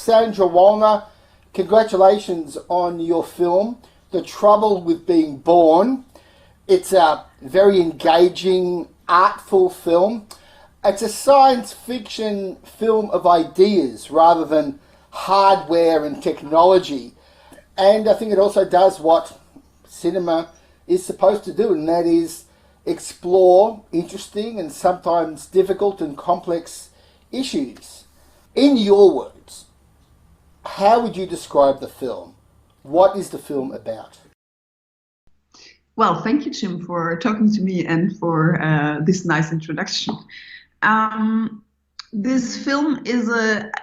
Sandra Wollner, congratulations on your film, The Trouble with Being Born. It's a very engaging, artful film. It's a science fiction film of ideas rather than hardware and technology. And I think it also does what cinema is supposed to do, and that is explore interesting and sometimes difficult and complex issues. In your words, how would you describe the film? What is the film about? Well, thank you, Jim, for talking to me and for this nice introduction. This film is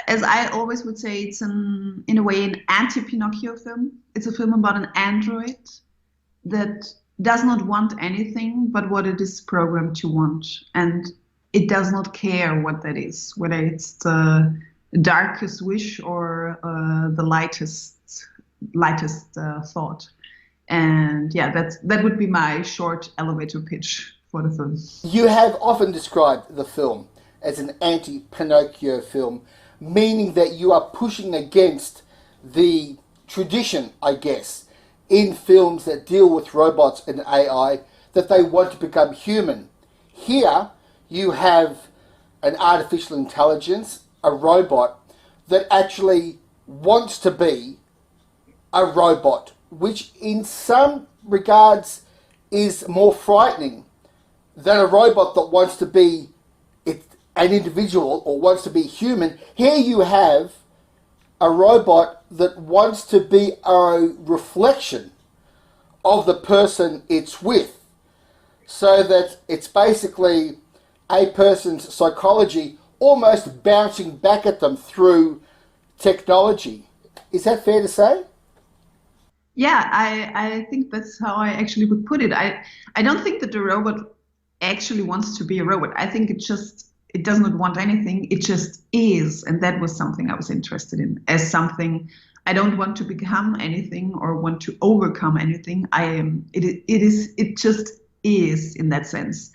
as I always would say, it's in a way an anti-Pinocchio film. It's a film about an android that does not want anything but what it is programmed to want. And it does not care what that is, whether it's the darkest wish or the lightest thought. And yeah, that would be my short elevator pitch for the film. You have often described the film as an anti-Pinocchio film, meaning that you are pushing against the tradition, I guess, in films that deal with robots and AI, that they want to become human. Here, you have an artificial intelligence, a robot, that actually wants to be a robot, which in some regards is more frightening than a robot that wants to be an individual or wants to be human. Here you have a robot that wants to be a reflection of the person it's with, so that it's basically a person's psychology almost bouncing back at them through technology. Is that fair to say? Yeah, I think that's how I actually would put it. I don't think that the robot actually wants to be a robot. I think it does not want anything. It just is. And that was something I was interested in, as something I don't want to become anything or want to overcome anything. I am. It just is in that sense.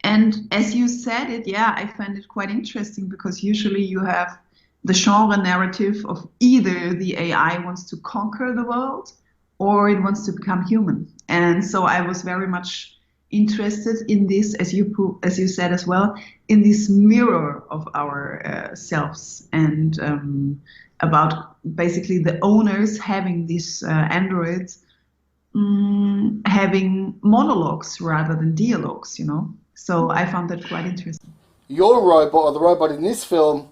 And as you said it, yeah, I find it quite interesting, because usually you have the genre narrative of either the AI wants to conquer the world or it wants to become human. And so I was very much interested in this, as you said as well, in this mirror of our selves, and about basically the owners having these androids having monologues rather than dialogues, you know. So I found that quite interesting. Your robot, or the robot in this film,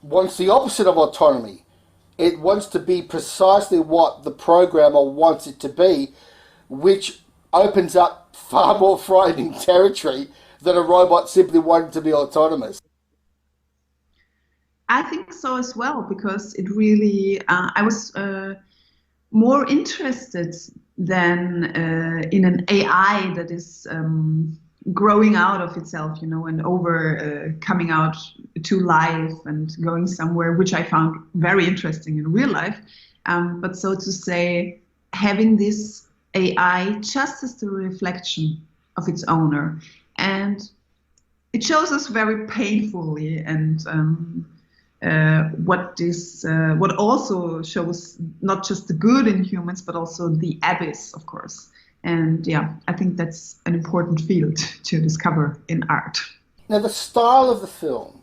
wants the opposite of autonomy. It wants to be precisely what the programmer wants it to be, which opens up far more frightening territory than a robot simply wanting to be autonomous. I think so as well, because it really, I was more interested than in an AI that is growing out of itself, you know, and coming out to life and going somewhere, which I found very interesting in real life. But so to say, having this AI just as the reflection of its owner. And it shows us very painfully, and what also shows not just the good in humans, but also the abyss, of course. And yeah, I think that's an important field to discover in art. Now, the style of the film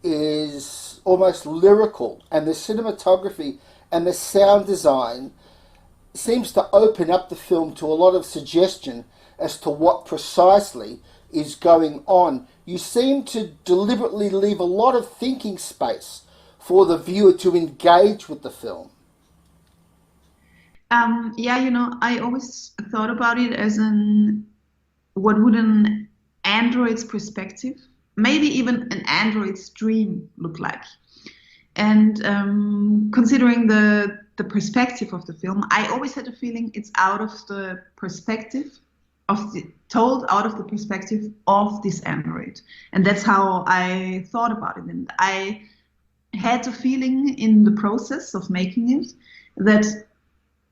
is almost lyrical, and the cinematography and the sound design seems to open up the film to a lot of suggestion as to what precisely is going on. You seem to deliberately leave a lot of thinking space for the viewer to engage with the film. Yeah, you know, I always thought about it as what would an android's perspective, maybe even an android's dream, look like. And considering the perspective of the film, I always had a feeling it's out of the perspective told out of the perspective of this android. And that's how I thought about it. And I had a feeling in the process of making it that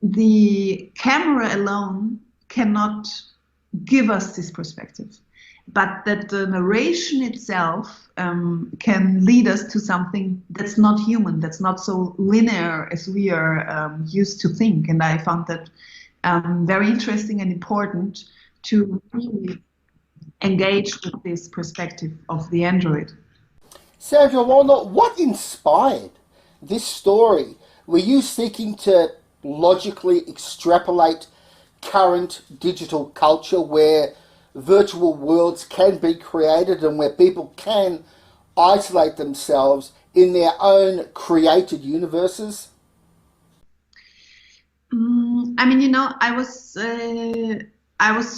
the camera alone cannot give us this perspective. but that the narration itself can lead us to something that's not human, that's not so linear as we are used to think. And I found that very interesting and important to really engage with this perspective of the android. Sandra Wollner, what inspired this story? Were you seeking to logically extrapolate current digital culture where virtual worlds can be created and where people can isolate themselves in their own created universes? I mean, you know, I was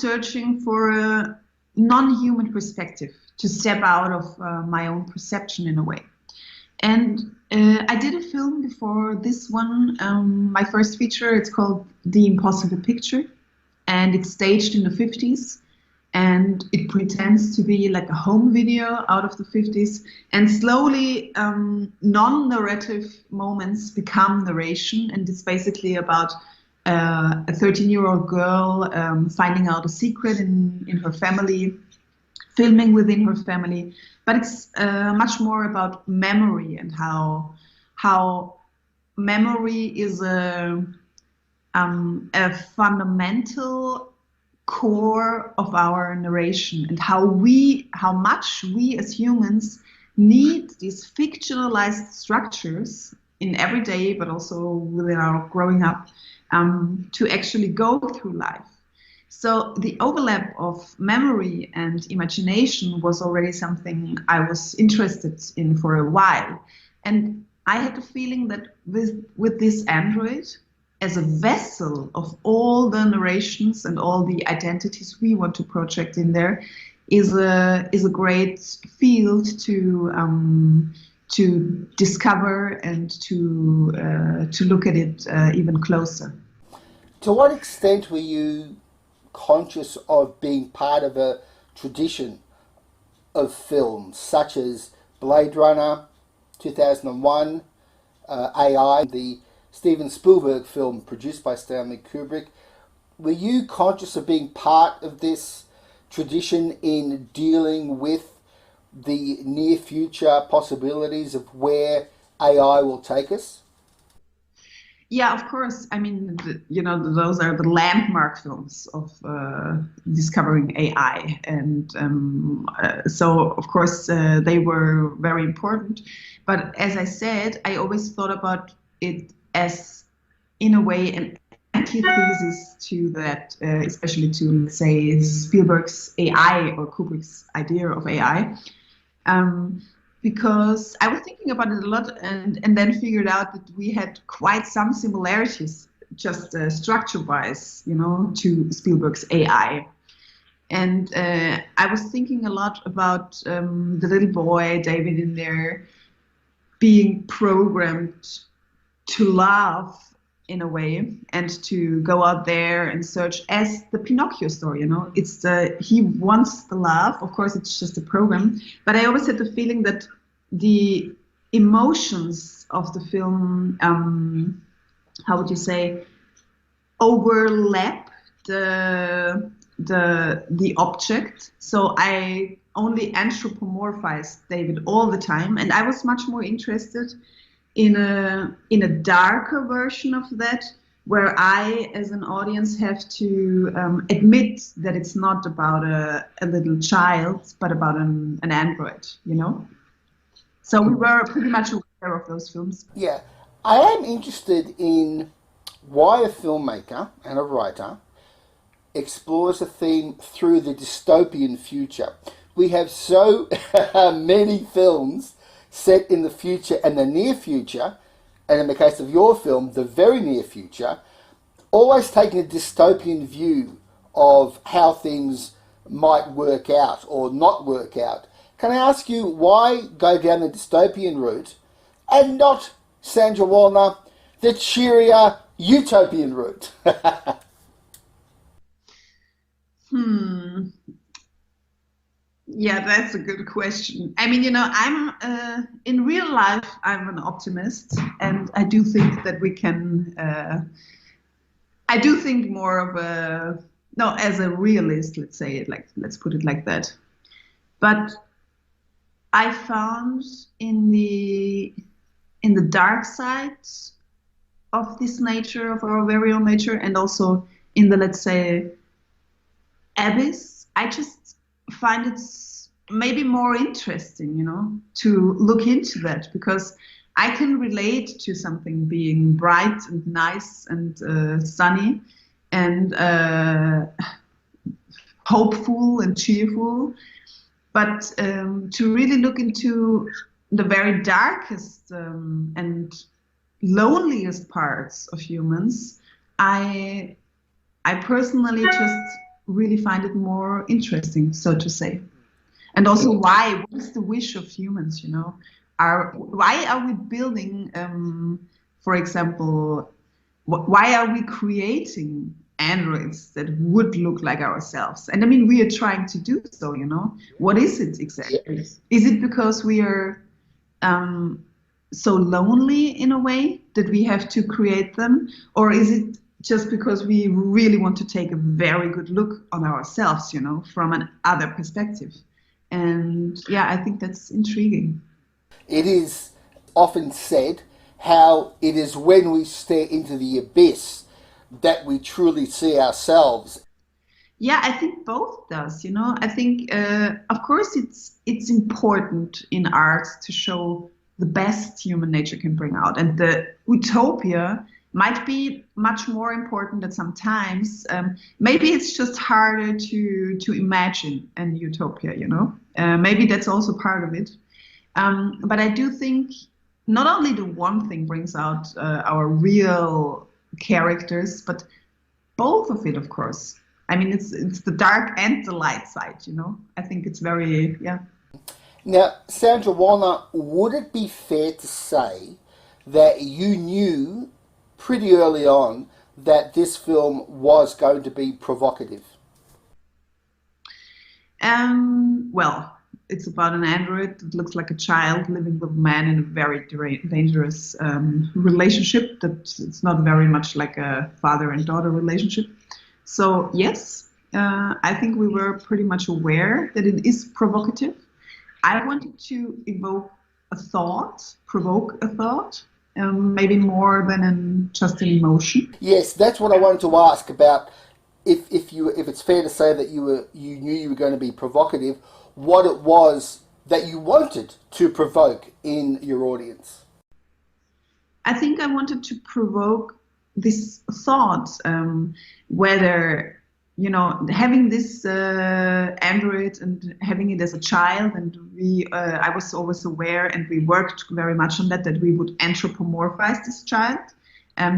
searching for a non-human perspective to step out of my own perception in a way. And I did a film before this one, my first feature. It's called The Impossible Picture, and it's staged in the 50s. And it pretends to be like a home video out of the 50s. And slowly, non-narrative moments become narration. And it's basically about a 13-year-old girl finding out a secret in her family, filming within her family. But it's much more about memory and how memory is a fundamental core of our narration, and how much we as humans need these fictionalized structures in everyday, but also within our growing up, to actually go through life. So the overlap of memory and imagination was already something I was interested in for a while. And I had the feeling that with this android, as a vessel of all the narrations and all the identities we want to project in there, is a great field to discover and to look at it even closer. To what extent were you conscious of being part of a tradition of films such as Blade Runner, 2001, AI, the Steven Spielberg film produced by Stanley Kubrick? Were you conscious of being part of this tradition in dealing with the near future possibilities of where AI will take us? Yeah, of course. I mean, those are the landmark films of discovering AI. And so, of course, they were very important. But as I said, I always thought about it as, in a way, an antithesis to that, especially to, let's say, Spielberg's AI or Kubrick's idea of AI. Because I was thinking about it a lot, and then figured out that we had quite some similarities, just structure-wise, to Spielberg's AI. And I was thinking a lot about the little boy, David, in there, being programmed to laugh in a way, and to go out there and search, as the Pinocchio story, it's he wants the laugh. Of course, it's just a program, but I always had the feeling that the emotions of the film, how would you say, overlap the object. So I only anthropomorphized David all the time, and I was much more interested in a darker version of that, where I, as an audience, have to admit that it's not about a little child, but about an android, So we were pretty much aware of those films. Yeah. I am interested in why a filmmaker and a writer explores a theme through the dystopian future. We have so many films set in the future and the near future, and in the case of your film, the very near future, always taking a dystopian view of how things might work out or not work out. Can I ask you, why go down the dystopian route and not, Sandra Wollner, the cheerier utopian route? Yeah, that's a good question. I mean, I'm in real life, I'm an optimist, and I do think that we can. I do think more of as a realist. Let's say it let's put it like that. But I found in the dark side of this nature, of our very own nature, and also in the, let's say, abyss, I just find it maybe more interesting, to look into that, because I can relate to something being bright and nice and sunny and hopeful and cheerful. But to really look into the very darkest and loneliest parts of humans, I personally just really find it more interesting, so to say. And also, what is the wish of humans, why are we building, for example, why are we creating androids that would look like ourselves? And I mean, we are trying to do so, What is it exactly? Yes. Is it because we are so lonely in a way that we have to create them? Or is it just because we really want to take a very good look on ourselves, from an other perspective? And yeah, I think that's intriguing. It is often said how it is when we stare into the abyss that we truly see ourselves. Yeah, I think both does, I think, of course, it's important in art to show the best human nature can bring out. And the utopia might be much more important at some times. Maybe it's just harder to imagine an utopia, maybe that's also part of it. But I do think not only the one thing brings out our real characters, but both of it, of course. I mean, it's the dark and the light side, I think it's very, yeah. Now, Sandra Wollner, would it be fair to say that you knew pretty early on that this film was going to be provocative? Well, it's about an android that looks like a child living with a man in a very dangerous relationship. That it's not very much like a father and daughter relationship. So yes, I think we were pretty much aware that it is provocative. I wanted to provoke a thought, maybe more than just an emotion. Yes, that's what I wanted to ask about. If it's fair to say that you knew you were going to be provocative, what it was that you wanted to provoke in your audience. I think I wanted to provoke this thought, whether, having this android and having it as a child, and I was always aware, and we worked very much on that we would anthropomorphize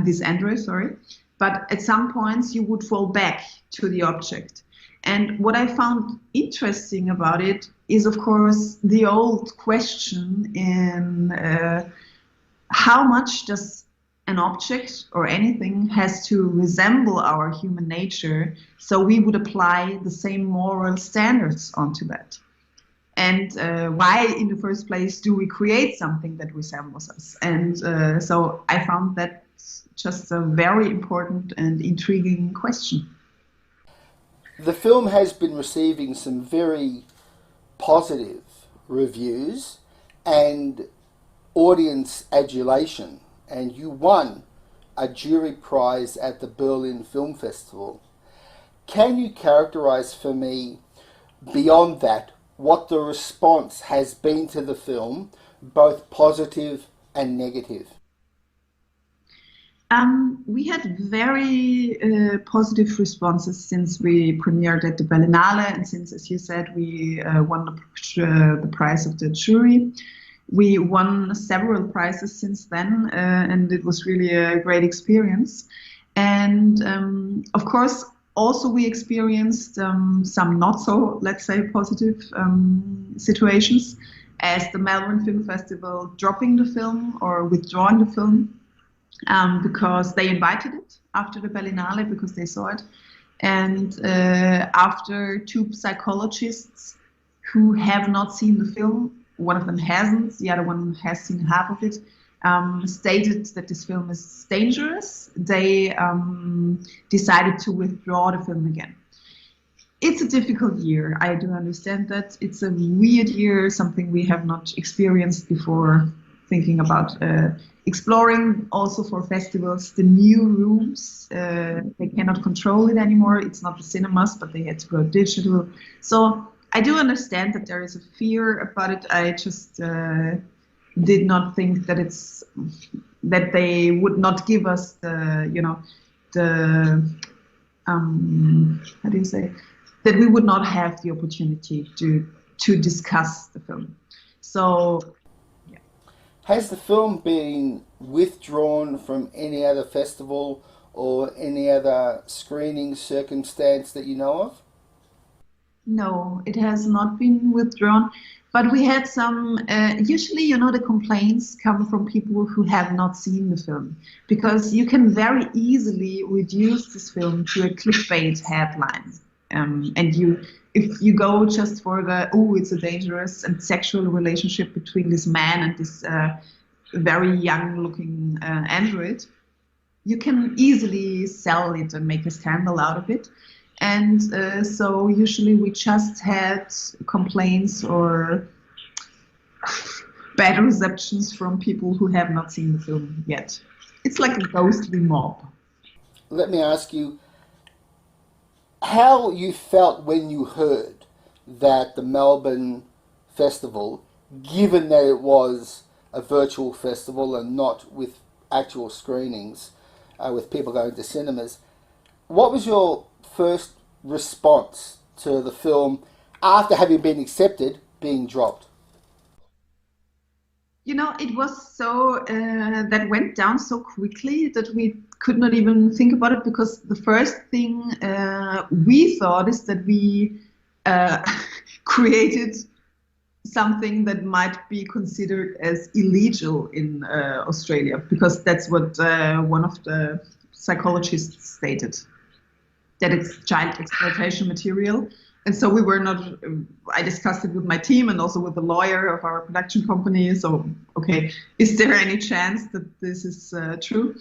this android, sorry. But at some points you would fall back to the object. And what I found interesting about it is, of course, the old question in how much does an object or anything has to resemble our human nature, so we would apply the same moral standards onto that. And why, in the first place, do we create something that resembles us? And so I found that just a very important and intriguing question. The film has been receiving some very positive reviews and audience adulation, and you won a jury prize at the Berlin Film Festival. Can you characterize for me, beyond that, what the response has been to the film, both positive and negative? We had very positive responses since we premiered at the Berlinale, and since, as you said, we won the prize of the jury. We won several prizes since then, and it was really a great experience. And of course, also we experienced some not so, let's say, positive situations, as the Melbourne Film Festival dropping the film or withdrawing the film. Because they invited it after the Berlinale, because they saw it. And after two psychologists who have not seen the film, one of them hasn't, the other one has seen half of it, stated that this film is dangerous, they decided to withdraw the film again. It's a difficult year. I do understand that. It's a weird year, something we have not experienced before, thinking about exploring also for festivals, the new rooms. They cannot control it anymore. It's not the cinemas, but they had to go digital. So I do understand that there is a fear about it. I just did not think that that they would not give us the how do you say, that we would not have the opportunity to discuss the film. So, yeah. Has the film been withdrawn from any other festival or any other screening circumstance that you know of? No, it has not been withdrawn. But we had some, usually, the complaints come from people who have not seen the film, because you can very easily reduce this film to a clickbait headline. And if you go just for it's a dangerous and sexual relationship between this man and this very young-looking android, you can easily sell it and make a scandal out of it. And so usually we just had complaints or bad receptions from people who have not seen the film yet. It's like a ghostly mob. Let me ask you how you felt when you heard that the Melbourne Festival, given that it was a virtual festival and not with actual screenings, with people going to cinemas, what was your first response to the film after having been accepted being dropped? It was so, that went down so quickly that we could not even think about it, because the first thing we thought is that we created something that might be considered as illegal in Australia, because that's what one of the psychologists stated, that it's child exploitation material. And so we were not, I discussed it with my team and also with the lawyer of our production company. So, okay, is there any chance that this is true?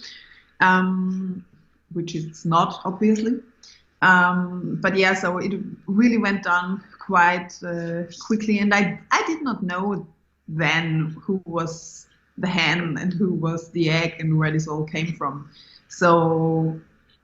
Which it's not, obviously. But yeah, so it really went down quite quickly. And I did not know then who was the hen and who was the egg and where this all came from. So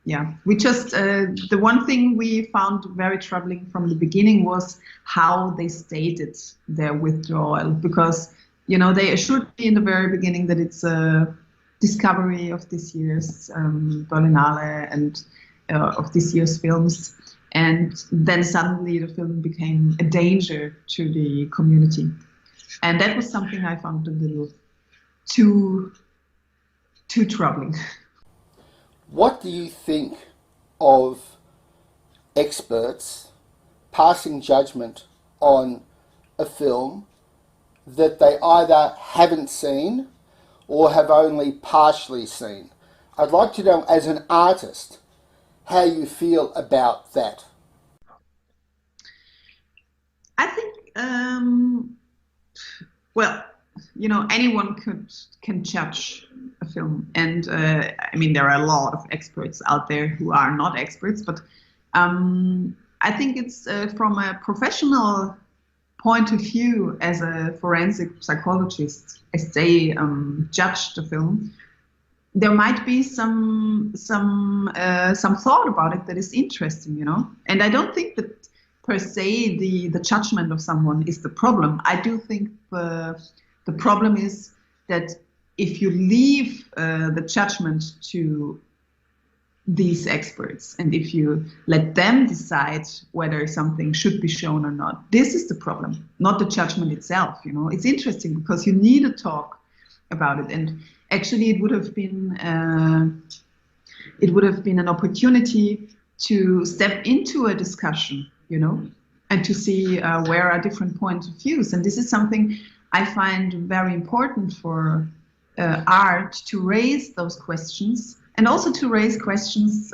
yeah, we just, the one thing we found very troubling from the beginning was how they stated their withdrawal, because, they assured me in the very beginning that it's a discovery of this year's Berlinale and of this year's films. And then suddenly the film became a danger to the community. And that was something I found a little too troubling. What do you think of experts passing judgment on a film that they either haven't seen or have only partially seen? I'd like to know, as an artist, how you feel about that. I think, well, anyone can judge a film, and there are a lot of experts out there who are not experts, but I think it's from a professional point of view, as a forensic psychologist, as they judge the film, there might be some thought about it that is interesting, and I don't think that per se the judgment of someone is the problem. I do think the problem is that if you leave the judgment to these experts, and if you let them decide whether something should be shown or not, this is the problem, not the judgment itself. It's interesting because you need to talk about it, and actually it would have been an opportunity to step into a discussion, and to see where are different points of views. And this is something I find very important for art, to raise those questions, and also to raise questions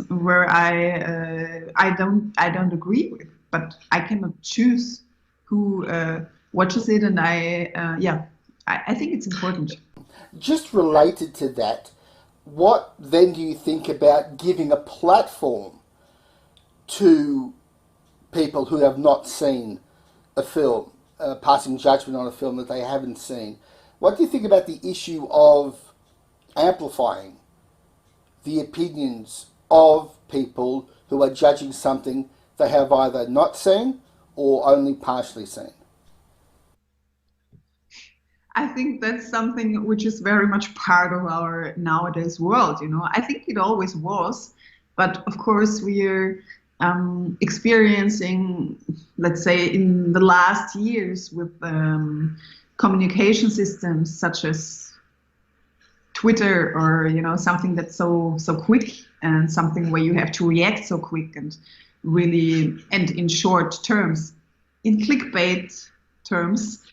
where I don't agree with, but I cannot choose who watches it, and I think it's important. Just related to that, what then do you think about giving a platform to people who have not seen a film, passing judgment on a film that they haven't seen. What do you think about the issue of amplifying the opinions of people who are judging something they have either not seen or only partially seen? I think that's something which is very much part of our nowadays world, you know. I think it always was, but of course we're experiencing, let's say, in the last years with communication systems such as Twitter, or you know, something that's so quick, and something where you have to react so quick and really, and in short terms, in clickbait terms,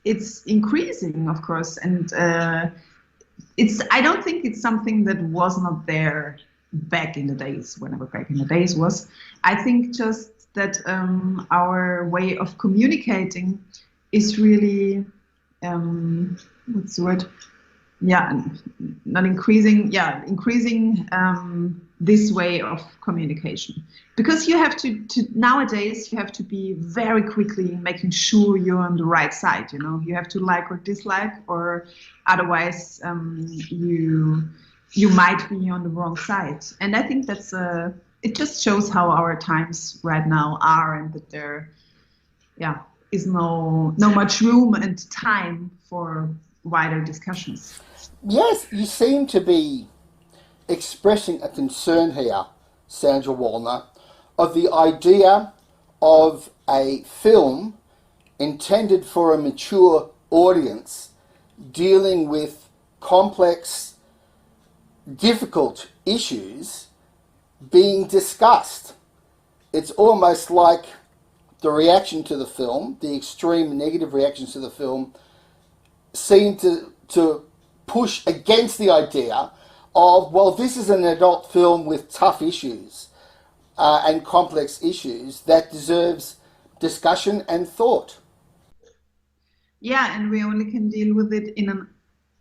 it's increasing, of course, and I don't think it's something that was not there back in the days, whenever back in the days was. I think just that our way of communicating is really, what's the word? Yeah, not increasing. Yeah, increasing this way of communication, because you have to nowadays you have to be very quickly making sure you're on the right side. You know, you have to like or dislike, or otherwise you might be on the wrong side. And I think that's it just shows how our times right now are, and that there, is no much room and time for wider discussions. Yes, you seem to be expressing a concern here, Sandra Wollner, of the idea of a film intended for a mature audience dealing with complex, difficult issues being discussed. It's almost like the reaction to the film, the extreme negative reactions to the film, seem to push against the idea of, well, this is an adult film with tough issues and complex issues that deserves discussion and thought. Yeah, and we only can deal with it in an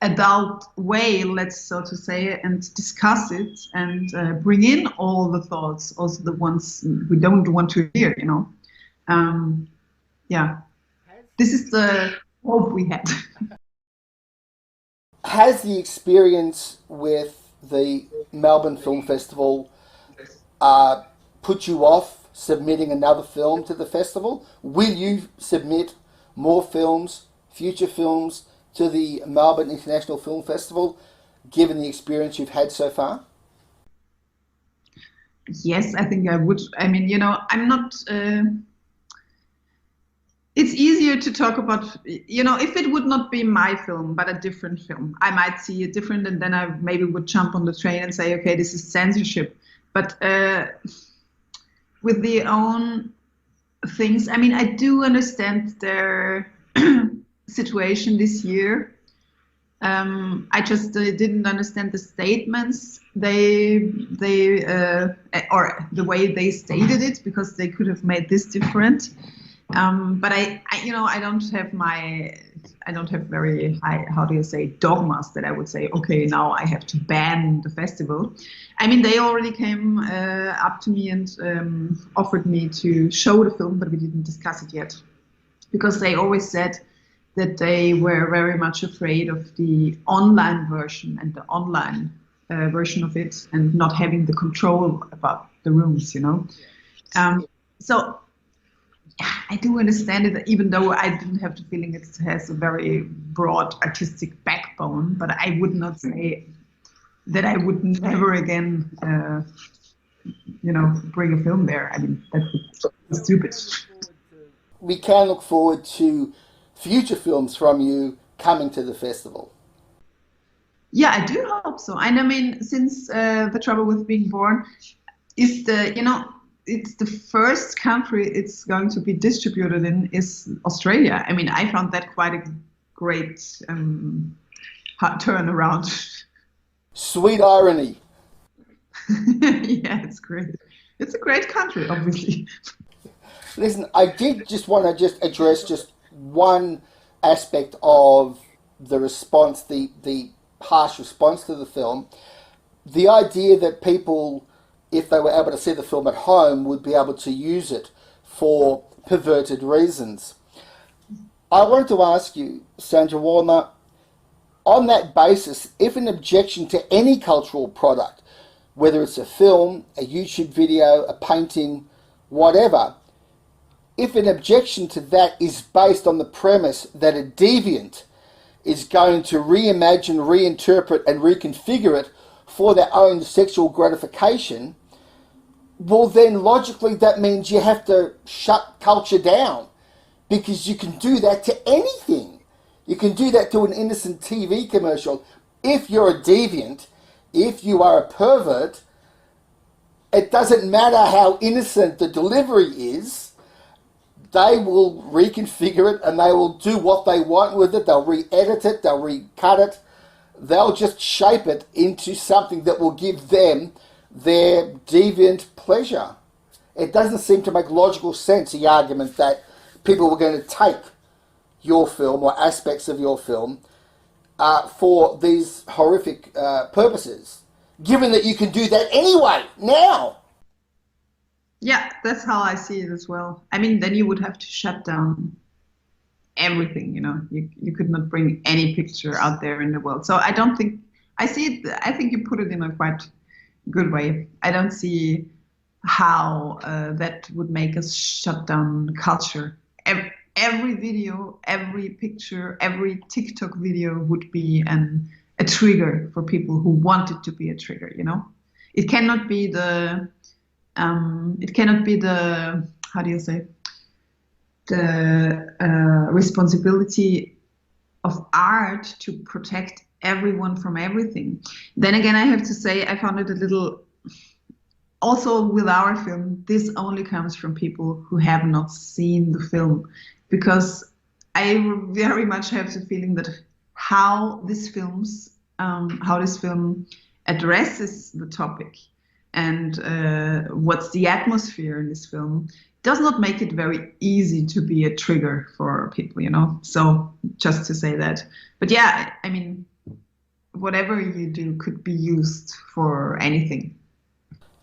adult way, let's so to say, and discuss it and bring in all the thoughts, also the ones we don't want to hear, you know. This is the hope we had. Has the experience with the Melbourne Film Festival put you off submitting another film to the festival? Will you submit more films, future films, to the Melbourne International Film Festival, given the experience you've had so far? Yes, I think I would. I mean, you know, I'm not... it's easier to talk about, you know, if it would not be my film, but a different film, I might see it different, and then I maybe would jump on the train and say, okay, this is censorship. But with the own things, I mean, I do understand their situation this year. I just didn't understand the statements or the way they stated it, because they could have made this different. But I you know, I don't have very high, how do you say, dogmas that I would say, okay, now I have to ban the festival. I mean, they already came up to me and offered me to show the film, but we didn't discuss it yet, because they always said that they were very much afraid of the online version and the online version of it, and not having the control about the rooms, you know. So I do understand it, even though I didn't have the feeling it has a very broad artistic backbone. But I would not say that I would never again, you know, bring a film there. I mean, that would be stupid. We can look forward to future films from you coming to the festival. Yeah, I do hope so. And I mean, since The Trouble with Being Born is the, you know, it's the first country it's going to be distributed in is Australia. I mean, I found that quite a great turnaround. Sweet irony. Yeah, it's great. It's a great country, obviously. Listen, I did just want to just address just one aspect of the response, the harsh response to the film. The idea that people if they were able to see the film at home, would be able to use it for perverted reasons. I wanted to ask you, Sandra Wollner, on that basis, if an objection to any cultural product, whether it's a film, a YouTube video, a painting, whatever, if an objection to that is based on the premise that a deviant is going to reimagine, reinterpret and reconfigure it for their own sexual gratification, well then logically that means you have to shut culture down, because you can do that to anything. You can do that to an innocent TV commercial. If you're a deviant, if you are a pervert, it doesn't matter how innocent the delivery is, they will reconfigure it and they will do what they want with it. They'll re-edit it, they'll recut it, they'll just shape it into something that will give them their deviant pleasure. It doesn't seem to make logical sense, the argument that people were going to take your film or aspects of your film for these horrific purposes, given that you can do that anyway, now. Yeah, that's how I see it as well. I mean, then you would have to shut down everything, you know. You could not bring any picture out there in the world. So I don't think, I see it, I think you put it in a quite good way. I don't see how that would make us shut down culture. Every video, every picture, every TikTok video would be a trigger for people who want it to be a trigger, you know. It cannot be the how do you say, the responsibility of art to protect everyone from everything. Then again, I have to say, I found it a little, also with our film, this only comes from people who have not seen the film, because I very much have the feeling that how this film addresses the topic and what's the atmosphere in this film does not make it very easy to be a trigger for people, you know. So just to say that. But yeah, I mean, whatever you do could be used for anything.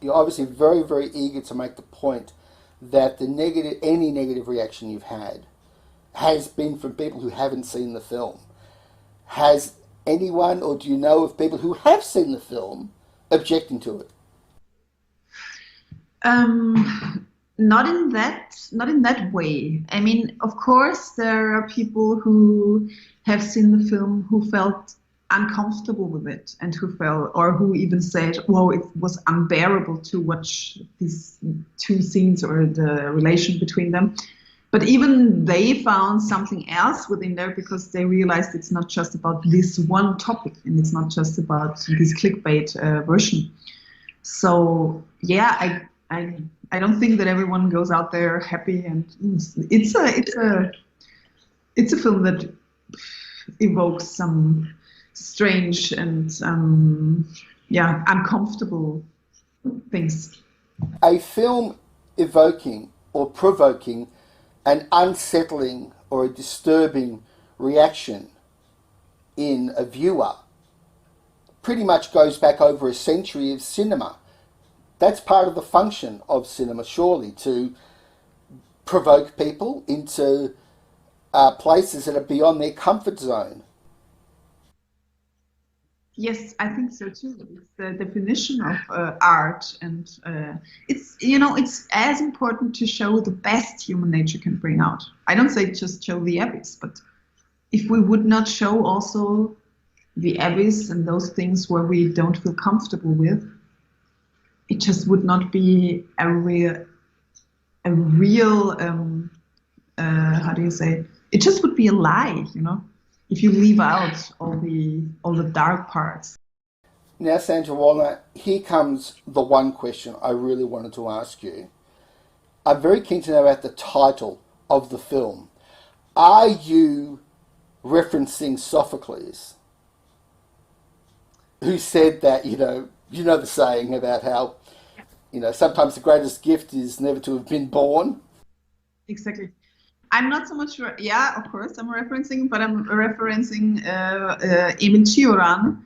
You're obviously very, very eager to make the point that any negative reaction you've had has been from people who haven't seen the film. Has anyone, or do you know of people who have seen the film objecting to it? Not in that way. I mean, of course, there are people who have seen the film who felt uncomfortable with it, and who even said, "Whoa, it was unbearable to watch these two scenes or the relation between them." But even they found something else within there, because they realized it's not just about this one topic, and it's not just about this clickbait version. So yeah, I don't think that everyone goes out there happy, and it's a film that evokes some strange and uncomfortable things. A film evoking or provoking an unsettling or a disturbing reaction in a viewer pretty much goes back over a century of cinema. That's part of the function of cinema, surely, to provoke people into places that are beyond their comfort zone. Yes, I think so too. It's the definition of art, and it's as important to show the best human nature can bring out. I don't say just show the abyss, but if we would not show also the abyss and those things where we don't feel comfortable with, it just would not be a real how do you say? It just would be a lie, you know, if you leave out all the dark parts. Now, Sandra Wollner, here comes the one question I really wanted to ask you. I'm very keen to know about the title of the film. Are you referencing Sophocles, who said that, you know the saying about how, sometimes the greatest gift is never to have been born? Exactly. I'm not so much, of course I'm referencing, but I'm referencing Emil Cioran,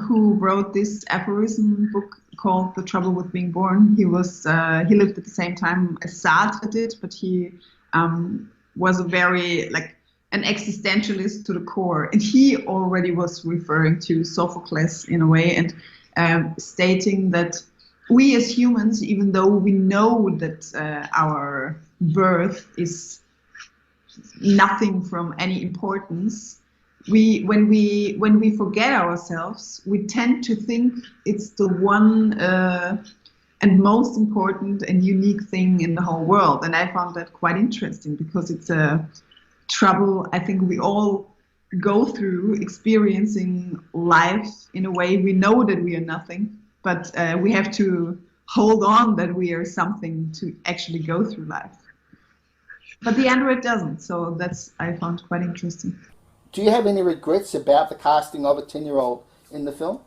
who wrote this aphorism book, called The Trouble with Being Born. He lived at the same time as Sartre did, but he was a very an existentialist to the core, and he already was referring to Sophocles in a way, and stating that we as humans, even though we know that our birth is nothing from any importance, when we forget ourselves, we tend to think it's the one and most important and unique thing in the whole world. And I found that quite interesting, because it's a trouble I think we all go through, experiencing life in a way we know that we are nothing, but we have to hold on that we are something to actually go through life. But the android doesn't, so that's I found quite interesting. Do you have any regrets about the casting of a 10-year-old in the film?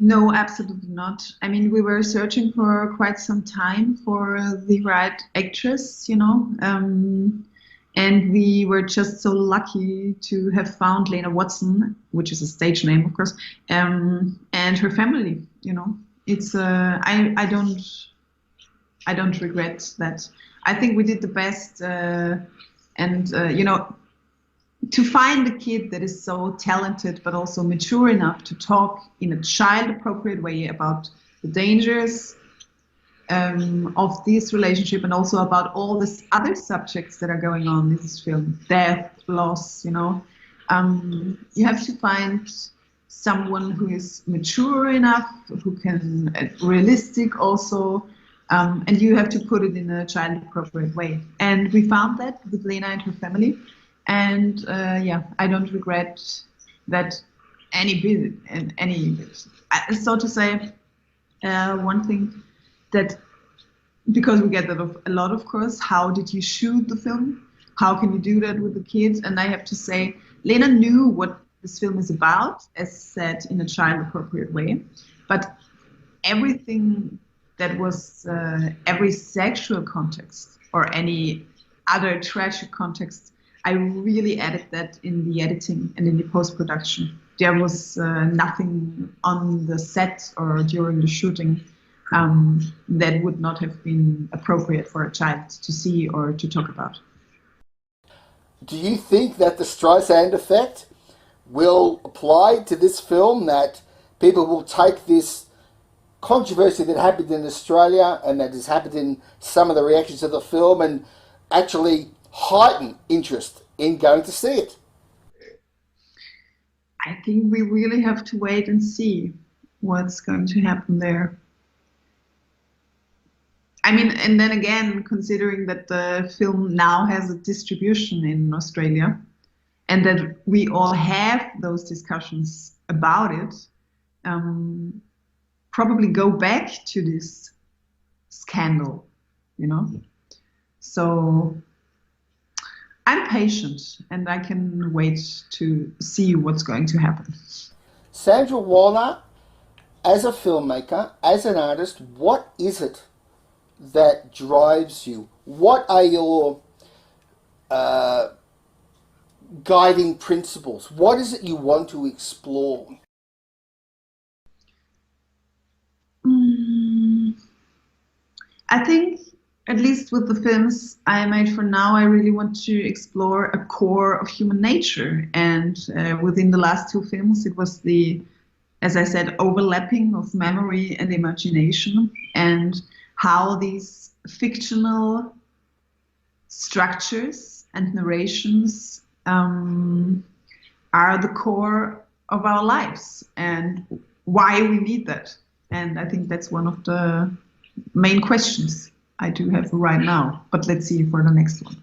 No, absolutely not. I mean, we were searching for quite some time for the right actress, and we were just so lucky to have found Lena Watson, which is a stage name, of course, and her family. It's I don't regret that. I think we did the best, to find a kid that is so talented but also mature enough to talk in a child-appropriate way about the dangers of this relationship, and also about all these other subjects that are going on in this film, death, loss. You have to find someone who is mature enough, who can realistic also, and you have to put it in a child-appropriate way. And we found that with Lena and her family. And I don't regret that any bit. So to say, one thing that, because we get that a lot, of course, how did you shoot the film? How can you do that with the kids? And I have to say, Lena knew what this film is about, as said, in a child-appropriate way. But everything that was every sexual context or any other tragic context, I really added that in the editing and in the post-production. There was nothing on the set or during the shooting that would not have been appropriate for a child to see or to talk about. Do you think that the Streisand effect will apply to this film, that people will take this controversy that happened in Australia and that has happened in some of the reactions to the film and actually heighten interest in going to see it? I think we really have to wait and see what's going to happen there. I mean, and then again, considering that the film now has a distribution in Australia and that we all have those discussions about it, probably go back to this scandal, So I'm patient and I can wait to see what's going to happen. Sandra Wollner, as a filmmaker, as an artist, what is it that drives you? What are your guiding principles? What is it you want to explore? I think, at least with the films I made for now, I really want to explore a core of human nature. And within the last two films, it was as I said, overlapping of memory and imagination, and how these fictional structures and narrations are the core of our lives and why we need that. And I think that's one of the main questions I do have right now, but let's see for the next one.